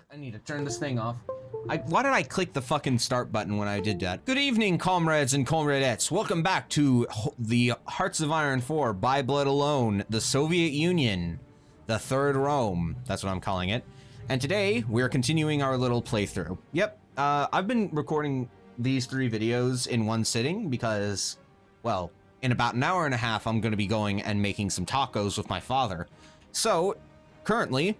I need to turn this thing off. Why did I click the fucking start button when I did that? Good evening, comrades and comradettes. Welcome back to the Hearts of Iron 4, By Blood Alone, the Soviet Union, the Third Rome. That's what I'm calling it. And today, we're continuing our little playthrough. Yep, I've been recording these 3 videos in one sitting because, well, in about an hour and a half, I'm going to be going and making some tacos with my father. So, currently,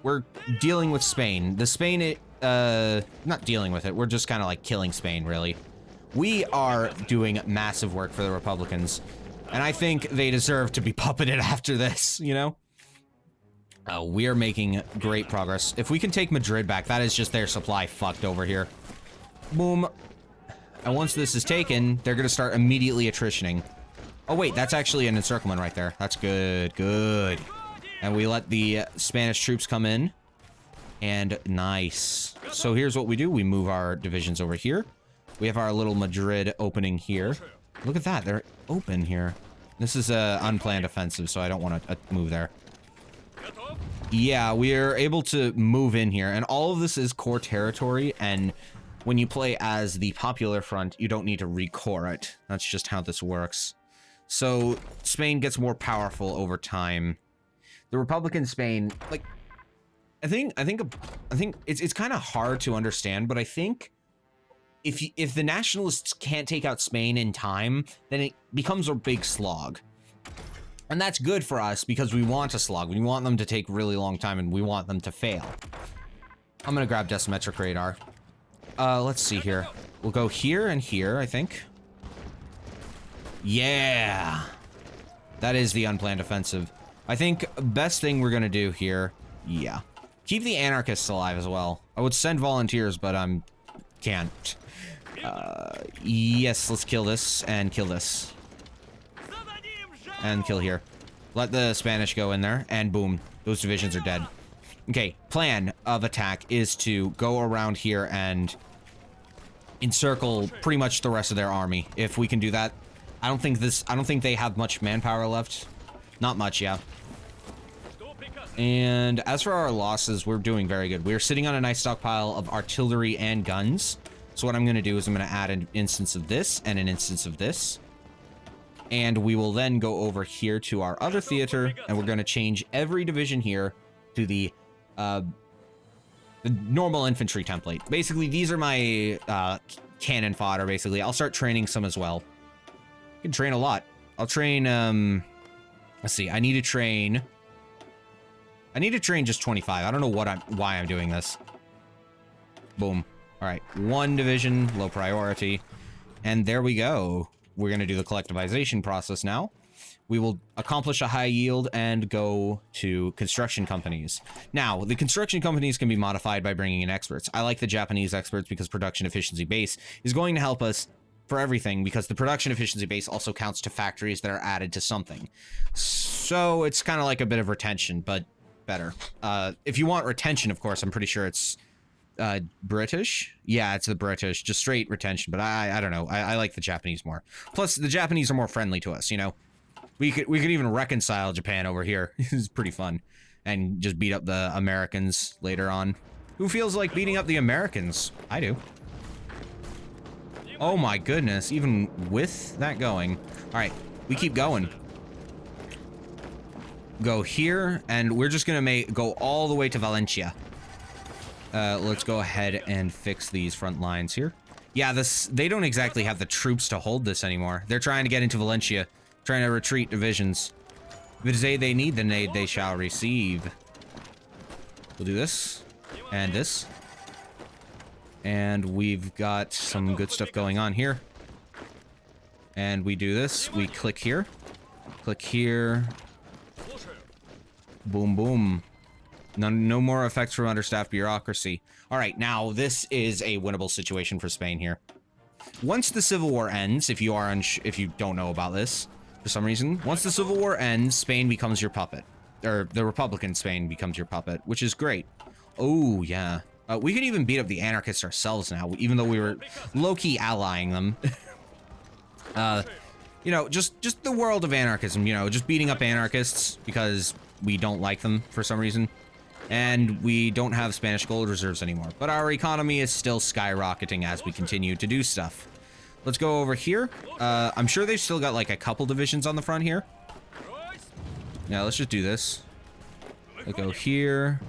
we're dealing with Spain. The Spain, not dealing with it, we're just kind of like killing Spain, really. We are doing massive work for the Republicans, and I think they deserve to be puppeted after this, you know? We are making great progress. If we can take Madrid back, that is just their supply fucked over here. Boom. And once this is taken, they're gonna start immediately attritioning. Oh wait, that's actually an encirclement right there. That's good, good. And we let the Spanish troops come in. And nice. So here's what we do. We move our divisions over here. We have our little Madrid opening here. Look at that. They're open here. This is a unplanned offensive, so I don't want to move there. Yeah, we are able to move in here. And all of this is core territory. And when you play as the Popular Front, you don't need to recore it. That's just how this works. So Spain gets more powerful over time. The Republican Spain, like, I think it's kind of hard to understand, but I think if the nationalists can't take out Spain in time, then it becomes a big slog. And that's good for us because we want a slog. We want them to take really long time and we want them to fail. I'm gonna grab Decimetric Radar. Let's see here. We'll go here and here, I think. Yeah. That is the unplanned offensive. I think best thing we're gonna do here, yeah. Keep the anarchists alive as well. I would send volunteers, but can't. Yes, let's kill this and kill this. And kill here. Let the Spanish go in there, and boom, those divisions are dead. Okay, plan of attack is to go around here and encircle pretty much the rest of their army. If we can do that, I don't think they have much manpower left. Not much, yeah. And as for our losses, we're doing very good. We're sitting on a nice stockpile of artillery and guns. So what I'm going to do is I'm going to add an instance of this and an instance of this. And we will then go over here to our other theater, and we're going to change every division here to the normal infantry template. Basically, these are my cannon fodder, basically. I'll start training some as well. I can train a lot. I'll train, let's see, I need to train just 25. I don't know why I'm doing this. Boom. All right, 1 division, low priority. And there we go. We're going to do the collectivization process now. We will accomplish a high yield and go to construction companies. Now, the construction companies can be modified by bringing in experts. I like the Japanese experts because production efficiency base is going to help us for everything, because the production efficiency base also counts to factories that are added to something. So it's kind of like a bit of retention, but better. If you want retention, of course, I'm pretty sure it's British. Yeah, it's the British, just straight retention, but I don't know. I like the Japanese more. Plus, the Japanese are more friendly to us, you know? We could even reconcile Japan over here. It's pretty fun. And just beat up the Americans later on. Who feels like beating up the Americans? I do. Oh my goodness, even with that going. Alright, we keep going. Go here, and we're just gonna go all the way to Valencia. Let's go ahead and fix these front lines here. Yeah, they don't exactly have the troops to hold this anymore. They're trying to get into Valencia, trying to retreat divisions. If it is aid they need, then aid they shall receive. We'll do this, and this. And we've got some good stuff going on here. And we do this, we click here. Click here. Boom, boom. No more effects from understaffed bureaucracy. All right, now this is a winnable situation for Spain here. Once the Civil War ends, if you don't know about this for some reason, once the Civil War ends, Spain becomes your puppet, or the Republican Spain becomes your puppet, which is great. Oh yeah, we could even beat up the anarchists ourselves now, even though we were low-key allying them. You know, just the world of anarchism. You know, just beating up anarchists because we don't like them for some reason. And we don't have Spanish gold reserves anymore. But our economy is still skyrocketing as we continue to do stuff. Let's go over here. I'm sure they've still got like a couple divisions on the front here. Yeah, let's just do this. We'll go here.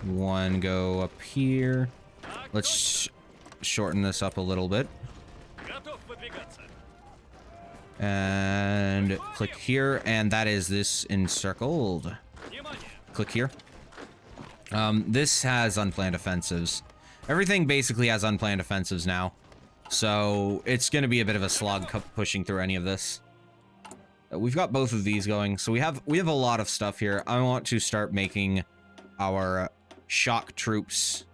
One go up here. Let's shorten this up a little bit. And click here, and that is this encircled. Click here. This has unplanned offensives. Everything basically has unplanned offensives now. So it's going to be a bit of a slog pushing through any of this. We've got both of these going, so we have a lot of stuff here. I want to start making our shock troops.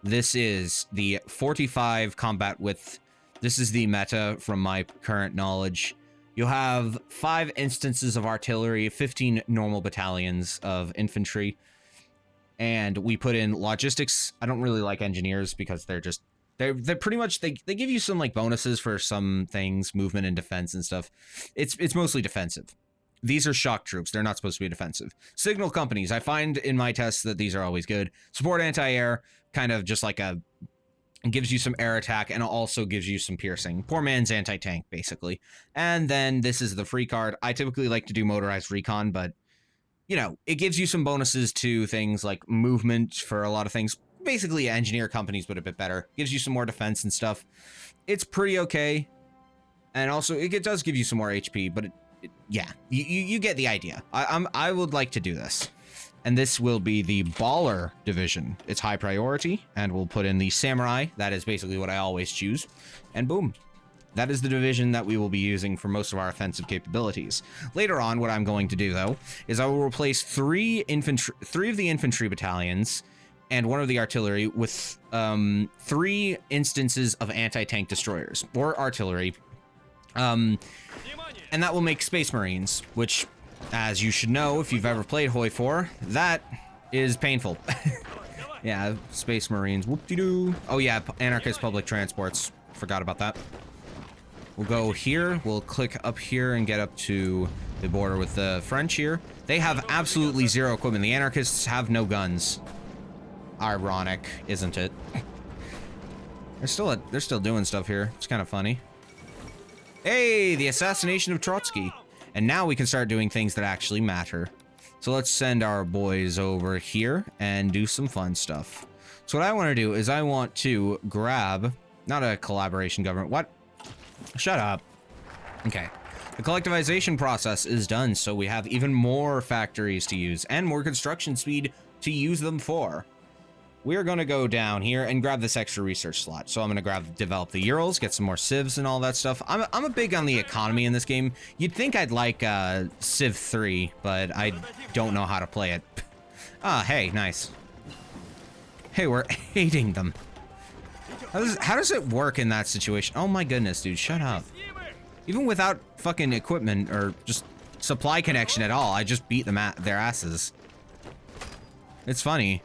This is the 45 combat width. This is the meta from my current knowledge. You'll have 5 instances of artillery, 15 normal battalions of infantry, and we put in logistics. I don't really like engineers because they're pretty much, they give you some like bonuses for some things, movement and defense and stuff. It's mostly defensive. These are shock troops. They're not supposed to be defensive. Signal companies. I find in my tests that these are always good. Support anti-air, kind of just like gives you some air attack and also gives you some piercing. Poor man's anti-tank, basically. And then this is the free card. I typically like to do motorized recon, but you know, it gives you some bonuses to things like movement for a lot of things. Basically engineer companies, but a bit better. Gives you some more defense and stuff. It's pretty okay. And also it does give you some more HP, but yeah, you get the idea. I would like to do this. And this will be the baller division. It's high priority, and we'll put in the samurai. That is basically what I always choose. And boom. That is the division that we will be using for most of our offensive capabilities. Later on, what I'm going to do, though, is I will replace 3 of the infantry battalions and 1 of the artillery with 3 instances of anti-tank destroyers, or artillery. And that will make Space Marines, which, as you should know if you've ever played Hoi 4, that is painful. Yeah, Space Marines. Whoop-de-doo. Oh yeah, anarchist public transports. Forgot about that. We'll go here. We'll click up here and get up to the border with the French here. They have absolutely 0 equipment. The anarchists have no guns. Ironic, isn't it? They're still doing stuff here. It's kind of funny. Hey, the assassination of Trotsky. And now we can start doing things that actually matter. So let's send our boys over here and do some fun stuff. So what I want to do is I want to grab, not a collaboration government. What? Shut up. Okay. The collectivization process is done, so we have even more factories to use and more construction speed to use them for. We're going to go down here and grab this extra research slot. So I'm going to develop the Urals, get some more civs and all that stuff. I'm a big on the economy in this game. You'd think I'd like Civ 3, but I don't know how to play it. Ah, hey, nice. Hey, we're aiding them. How does it work in that situation? Oh my goodness, dude, shut up. Even without fucking equipment or just supply connection at all, I just beat them at their asses. It's funny.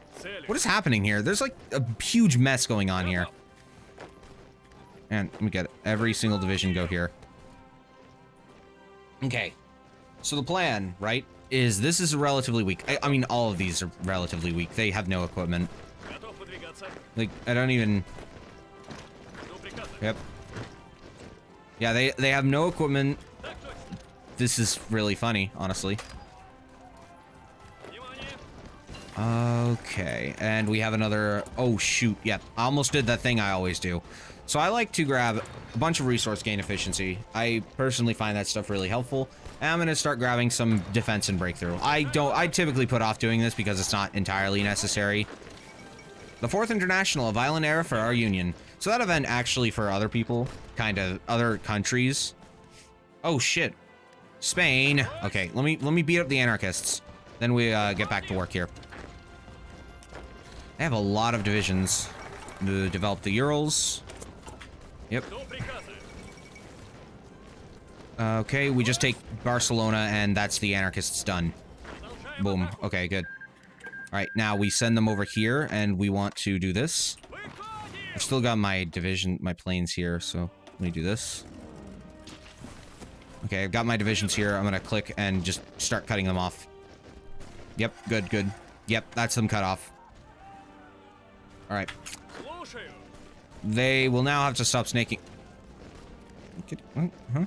What is happening here? There's like a huge mess going on here. And let me get every single division go here. Okay. So the plan, right, is this is relatively weak. I mean, all of these are relatively weak. They have no equipment. Like, I don't even... Yep. Yeah, they have no equipment. This is really funny, honestly. Okay, and we have another... Oh, shoot. Yep, I almost did that thing I always do. So I like to grab a bunch of resource gain efficiency. I personally find that stuff really helpful. And I'm going to start grabbing some defense and breakthrough. I typically put off doing this because it's not entirely necessary. The 4th International, a violent era for our union. So that event actually for other people, kind of other countries. Oh, shit. Spain. Okay, let me beat up the anarchists. Then we get back to work here. I have a lot of divisions to develop the Urals. Yep. Okay, we just take Barcelona and that's the anarchists done. Boom. Okay, good. Alright, now we send them over here and we want to do this. I've still got my division, my planes here, so let me do this. Okay, I've got my divisions here. I'm gonna click and just start cutting them off. Yep, good, good. Yep, that's them cut off. All right. They will now have to stop snaking. Huh?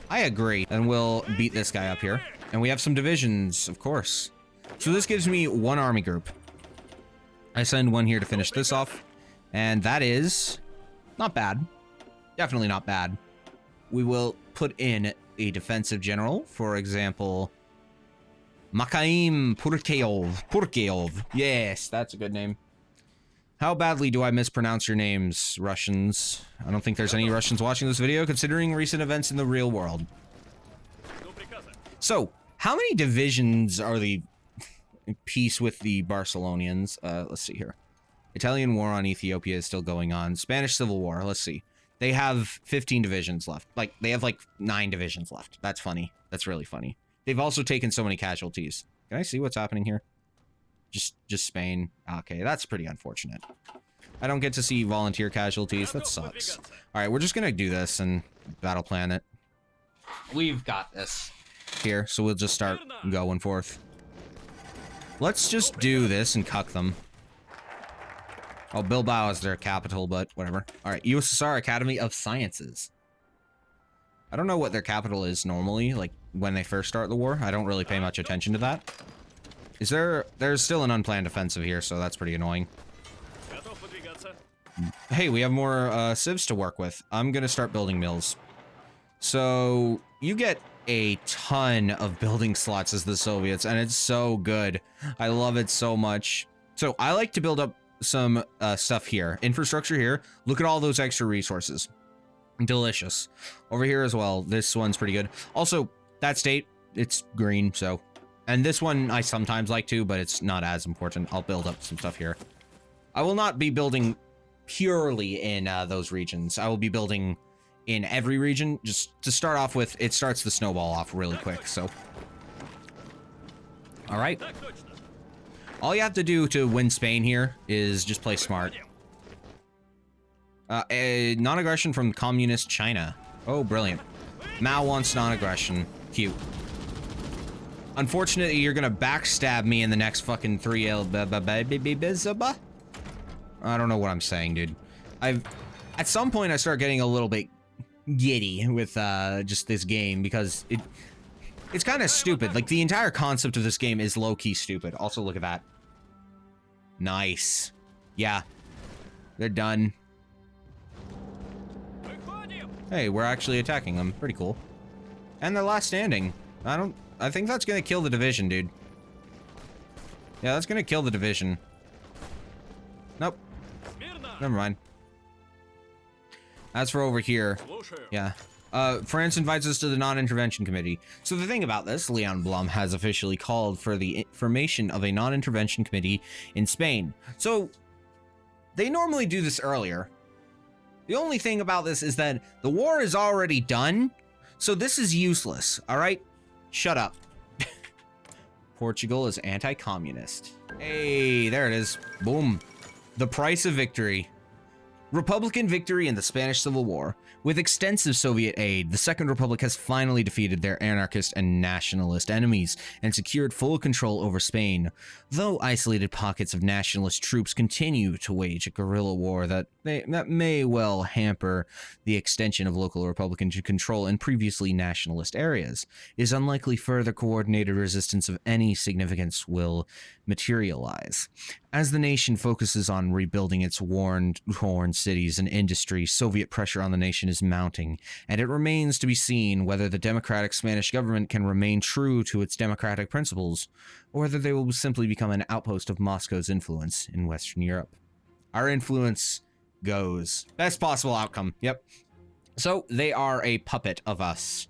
I agree. And we'll beat this guy up here. And we have some divisions, of course. So this gives me one army group. I send one here to finish this off. And that is not bad. Definitely not bad. We will put in a defensive general. For example, Makhaim Purkeov. Yes, that's a good name. How badly do I mispronounce your names, Russians? I don't think there's any Russians watching this video, considering recent events in the real world. So, how many divisions are the peace with the Barcelonians? Let's see here. Italian war on Ethiopia is still going on. Spanish Civil War, let's see. They have 15 divisions left. Like, they have like 9 divisions left. That's funny. That's really funny. They've also taken so many casualties. Can I see what's happening here? Just Spain. Okay, that's pretty unfortunate. I don't get to see volunteer casualties. That sucks. All right, we're just gonna do this and battle plan it. We've got this here, so we'll just start going forth. Let's just do this and cuck them. Oh, Bilbao is their capital, but whatever. All right, USSR Academy of Sciences. I don't know what their capital is normally, like when they first start the war. I don't really pay much attention to that. Is there's still an unplanned offensive here, so that's pretty annoying. Hey, we have more civs to work with. I'm gonna start building mills. So you get a ton of building slots as the Soviets, and it's so good. I love it so much. So I like to build up some stuff here. Infrastructure here. Look at all those extra resources. Delicious. Over here as well. This one's pretty good. Also, that state, it's green, so... And this one I sometimes like to, but it's not as important. I'll build up some stuff here. I will not be building purely in those regions. I will be building in every region. Just to start off with, it starts the snowball off really quick, so... Alright. All you have to do to win Spain here is just play smart. A non-aggression from communist China. Oh, brilliant. Mao wants non-aggression. Cute. Unfortunately, you're gonna backstab me in the next fucking 3L. I don't know what I'm saying, dude. At some point, I start getting a little bit giddy with just this game because it's kind of stupid. Like, the entire concept of this game is low-key stupid. Also, look at that. Nice. Yeah. They're done. Hey, we're actually attacking them. Pretty cool. And they're last standing. I think that's gonna kill the division, dude. Yeah, that's gonna kill the division. Nope. Never mind. As for over here, yeah. France invites us to the non-intervention committee. So the thing about this, Leon Blum has officially called for the formation of a non-intervention committee in Spain. So they normally do this earlier. The only thing about this is that the war is already done, so this is useless, all right? Shut up. Portugal is anti-communist. Hey, there it is. Boom. The price of victory. Republican victory in the Spanish Civil War. With extensive Soviet aid, the Second Republic has finally defeated their anarchist and nationalist enemies and secured full control over Spain. Though isolated pockets of nationalist troops continue to wage a guerrilla war that may well hamper the extension of local Republican control in previously nationalist areas, it is unlikely further coordinated resistance of any significance will materialize. As the nation focuses on rebuilding its torn cities and industry, Soviet pressure on the nation is mounting, and it remains to be seen whether the democratic Spanish government can remain true to its democratic principles, or whether they will simply become an outpost of Moscow's influence in Western Europe. Our influence goes. Best possible outcome. Yep. So they are a puppet of us.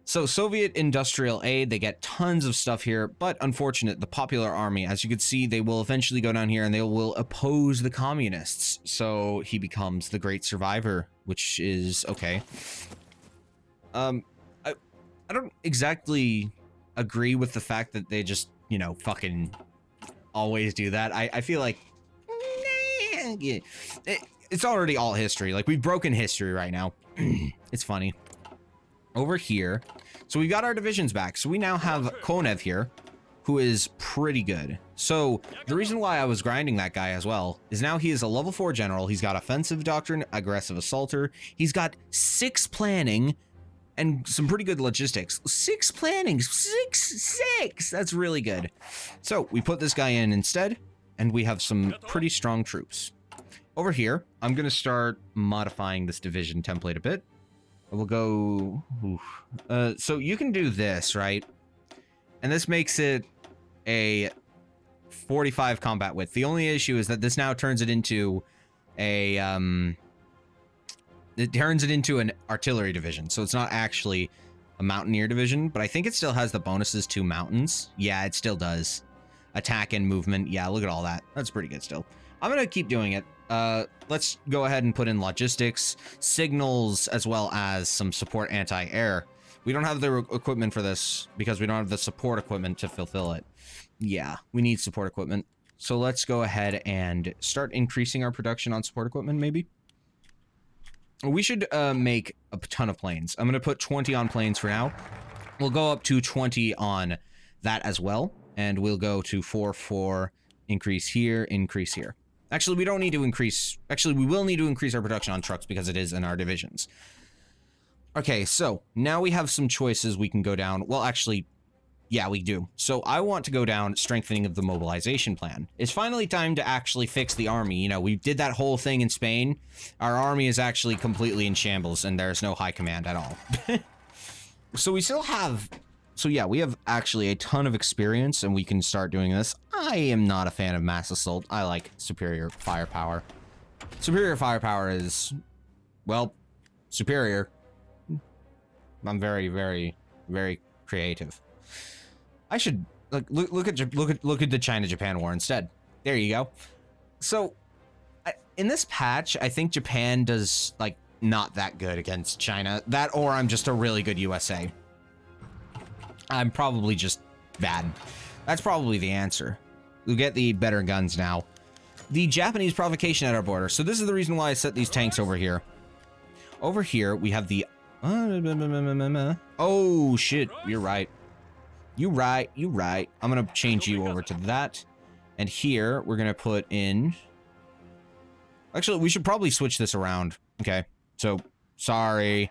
So Soviet industrial aid, they get tons of stuff here, but unfortunate, the Popular Army, as you can see, they will eventually go down here and they will oppose the communists. So he becomes the great survivor, which is okay. I don't exactly agree with the fact that they just, you know, fucking always do that. I feel like it's already all history. Like, we've broken history right now. It's funny. Over here, So we got our divisions back. So we now have Konev here, who is pretty good. So the reason why I was grinding that guy as well is now he is a level 4 general. He's got offensive doctrine, aggressive assaulter. He's got 6 planning and some pretty good logistics. 6 planning, 6. That's really good. So we put this guy in instead, and we have some pretty strong troops. Over here, I'm going to start modifying this division template a bit. We'll go... so you can do this, right? And this makes it a 45 combat width. The only issue is that this now turns it into a... it turns it into an artillery division. So it's not actually a mountaineer division, but I think it still has the bonuses to mountains. Yeah, it still does. Attack and movement. Yeah, look at all that. That's pretty good still. I'm going to keep doing it. Let's go ahead and put in logistics, signals, as well as some support anti-air. We don't have the equipment for this because we don't have the support equipment to fulfill it. Yeah, we need support equipment. So let's go ahead and start increasing our production on support equipment, maybe. We should make a ton of planes. I'm going to put 20 on planes for now. We'll go up to 20 on that as well. And we'll go to 4, increase here, increase here. Actually, we don't need to increase... Actually, we will need to increase our production on trucks because it is in our divisions. Okay, so now we have some choices we can go down. Well, actually, yeah, we do. So I want to go down strengthening of the mobilization plan. It's finally time to actually fix the army. You know, we did that whole thing in Spain. Our army is actually completely in shambles and there's no high command at all. So we still have... So yeah, we have actually a ton of experience and we can start doing this. I am not a fan of mass assault. I like superior firepower. Superior firepower is, well, superior. I'm very, very, very creative. I should look at the China-Japan war instead. There you go. So in this patch, I think Japan does like not that good against China. That or I'm just a really good USA. I'm probably just bad. That's probably the answer. We'll get the better guns now. The Japanese provocation at our border. So this is the reason why I set these tanks over here. Over here, we have the... Oh, shit. You're right. You're right. You're right. I'm going to change you over to that. And here, we're going to put in... Actually, we should probably switch this around. Okay. So, sorry.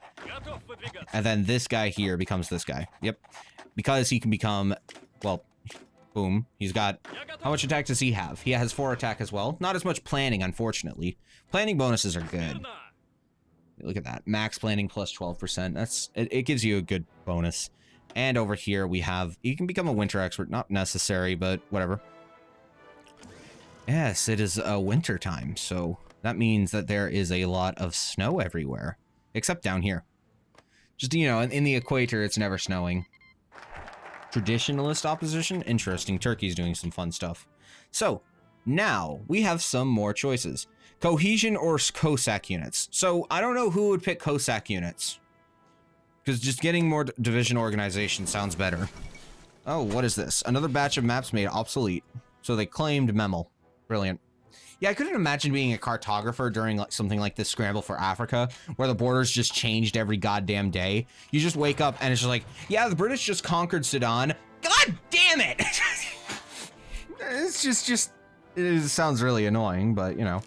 And then this guy here becomes this guy. Yep. Because he can become, well, boom. He's got, how much attack does he have? He has 4 attack as well. Not as much planning, unfortunately. Planning bonuses are good. Look at that. Max planning plus 12%. That's, it gives you a good bonus. And over here we have, you can become a winter expert. Not necessary, but whatever. Yes, it is winter time. So that means that there is a lot of snow everywhere. Except down here. Just, you know, in the equator, it's never snowing. Traditionalist opposition? Interesting. Turkey's doing some fun stuff. So, now, we have some more choices. Cohesion or Cossack units. So, I don't know who would pick Cossack units. Because just getting more division organization sounds better. Oh, what is this? Another batch of maps made obsolete. So they claimed Memel. Brilliant. Yeah, I couldn't imagine being a cartographer during like something like this Scramble for Africa, where the borders just changed every goddamn day. You just wake up and it's just like, yeah, the British just conquered Sudan. God damn it! It's just, it sounds really annoying, but you know.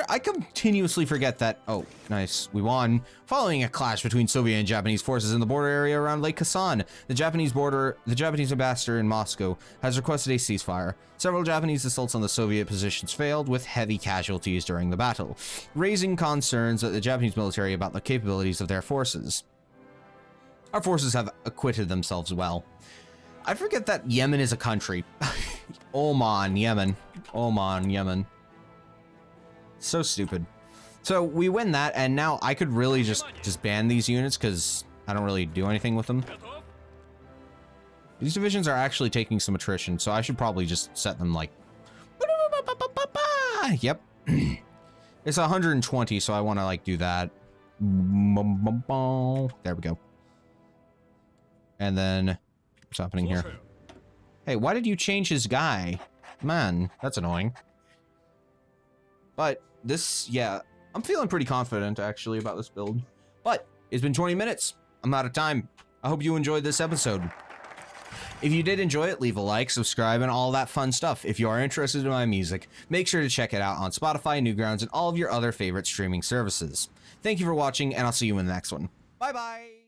I continuously forget that, oh, nice, we won. Following a clash between Soviet and Japanese forces in the border area around Lake Khasan, the Japanese ambassador in Moscow has requested a ceasefire. Several Japanese assaults on the Soviet positions failed, with heavy casualties during the battle, raising concerns that the Japanese military about the capabilities of their forces. Our forces have acquitted themselves well. I forget that Yemen is a country. Oman, Yemen. Oman, Yemen. So stupid. So we win that, and now I could really just ban these units because I don't really do anything with them. These divisions are actually taking some attrition, so I should probably just set them like... Yep. It's 120, so I want to like do that. There we go. And then what's happening here? Hey, why did you change his guy? Man, that's annoying. But this, yeah, I'm feeling pretty confident actually about this build. But it's been 20 minutes. I'm out of time. I hope you enjoyed this episode. If you did enjoy it, leave a like, subscribe, and all that fun stuff. If you are interested in my music, make sure to check it out on Spotify, Newgrounds, and all of your other favorite streaming services. Thank you for watching, and I'll see you in the next one. Bye-bye!